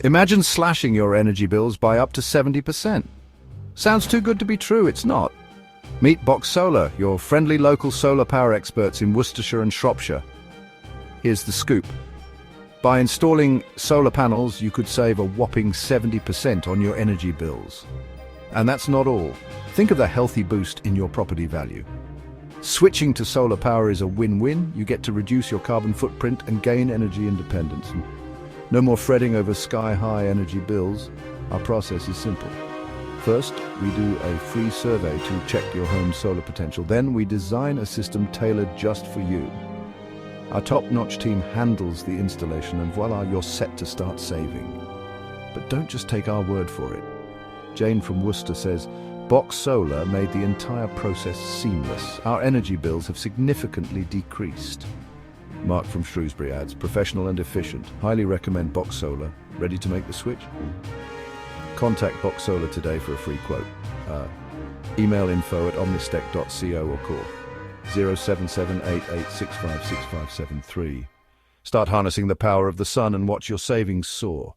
Imagine slashing your energy bills by up to 70%. Sounds too good to be true, it's not. Meet Box Solar, your friendly local solar power experts in Worcestershire and Shropshire. Here's the scoop. By installing solar panels, you could save a whopping 70% on your energy bills. And that's not all. Think of the healthy boost in your property value. Switching to solar power is a win-win. You get to reduce your carbon footprint and gain energy independence. No more fretting over sky-high energy bills. Our process is simple. First, we do a free survey to check your home's solar potential. Then we design a system tailored just for you. Our top-notch team handles the installation and voila, you're set to start saving. But don't just take our word for it. Jane from Worcester says, Box Solar made the entire process seamless. Our energy bills have significantly decreased. Mark from Shrewsbury adds, professional and efficient. Highly recommend Box Solar. Ready to make the switch? Contact Box Solar today for a free quote. Email info@omnistec.co or call 07788656573. Start harnessing the power of the sun and watch your savings soar.